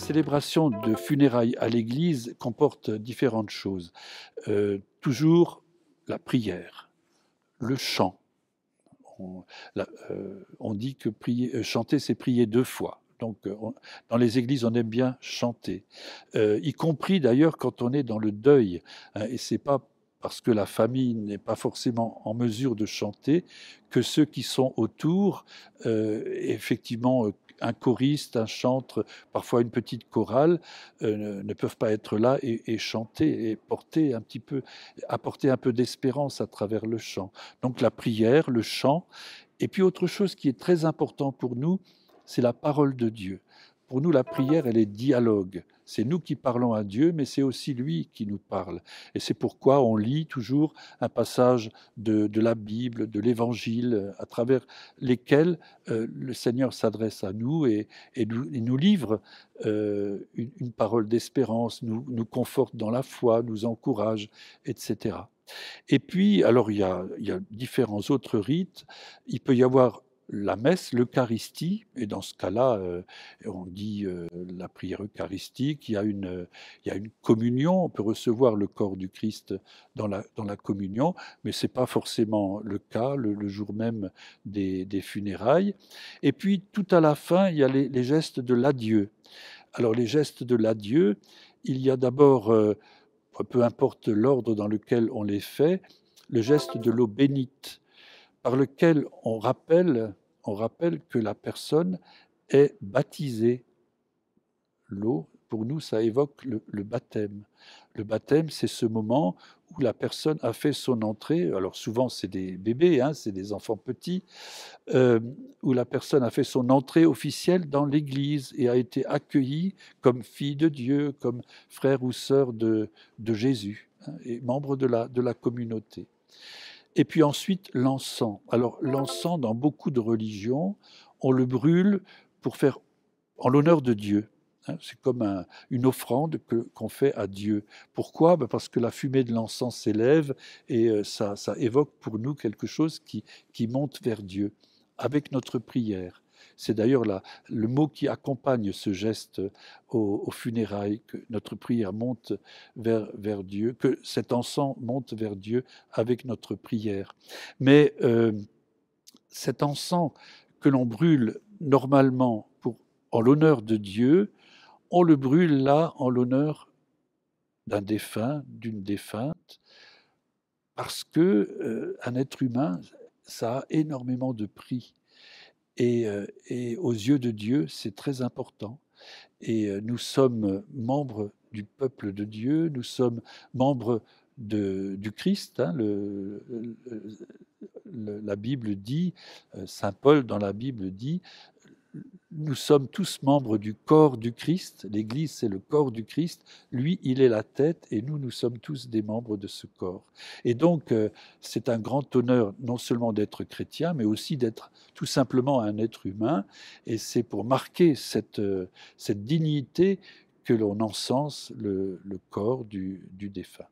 célébration de funérailles à l'église comporte différentes choses. Toujours la prière, le chant. On, on dit que chanter, c'est prier deux fois. Donc, dans les églises, on aime bien chanter, y compris d'ailleurs quand on est dans le deuil. Hein, et c'est pas parce que la famille n'est pas forcément en mesure de chanter que ceux qui sont autour, effectivement, un choriste, un chantre, parfois une petite chorale, ne peuvent pas être là et chanter et apporter un peu d'espérance à travers le chant. Donc la prière, le chant, et puis autre chose qui est très important pour nous, c'est la parole de Dieu. Pour nous, la prière, elle est dialogue. C'est nous qui parlons à Dieu, mais c'est aussi lui qui nous parle. Et c'est pourquoi on lit toujours un passage de la Bible, de l'Évangile, à travers lesquels le Seigneur s'adresse à nous et nous livre une parole d'espérance, nous conforte dans la foi, nous encourage, etc. Et puis, alors il y a différents autres rites. Il peut y avoir la messe, l'Eucharistie, et dans ce cas-là, on dit la prière eucharistique, il y a une communion, on peut recevoir le corps du Christ dans la communion, mais ce n'est pas forcément le cas le jour même des funérailles. Et puis, tout à la fin, il y a les gestes de l'adieu. Alors, les gestes de l'adieu, il y a d'abord peu importe l'ordre dans lequel on les fait, le geste de l'eau bénite, par lequel on rappelle que la personne est baptisée. L'eau, pour nous, ça évoque le baptême. Le baptême, c'est ce moment où la personne a fait son entrée, alors souvent c'est des bébés, hein, c'est des enfants petits, euh, où la personne a fait son entrée officielle dans l'Église et a été accueillie comme fille de Dieu, comme frère ou sœur de Jésus, hein, et membre de la communauté. Et puis ensuite, l'encens. Alors l'encens, dans beaucoup de religions, on le brûle pour faire en l'honneur de Dieu. Hein. C'est comme une offrande qu'on fait à Dieu. Pourquoi? Ben parce que la fumée de l'encens s'élève et ça évoque pour nous quelque chose qui monte vers Dieu, avec notre prière. C'est d'ailleurs le mot qui accompagne ce geste aux funérailles, que notre prière monte vers Dieu, que cet encens monte vers Dieu avec notre prière. Mais cet encens que l'on brûle normalement en l'honneur de Dieu, on le brûle là en l'honneur d'un défunt, d'une défunte, parce que un être humain, ça a énormément de prix. Et aux yeux de Dieu, c'est très important. Et nous sommes membres du peuple de Dieu, nous sommes membres du Christ. Hein, la Bible dit, Saint Paul dans la Bible dit, nous sommes tous membres du corps du Christ. L'Église, c'est le corps du Christ. Lui, il est la tête et nous sommes tous des membres de ce corps. Et donc, c'est un grand honneur non seulement d'être chrétien, mais aussi d'être tout simplement un être humain. Et c'est pour marquer cette dignité que l'on encense le corps du défunt.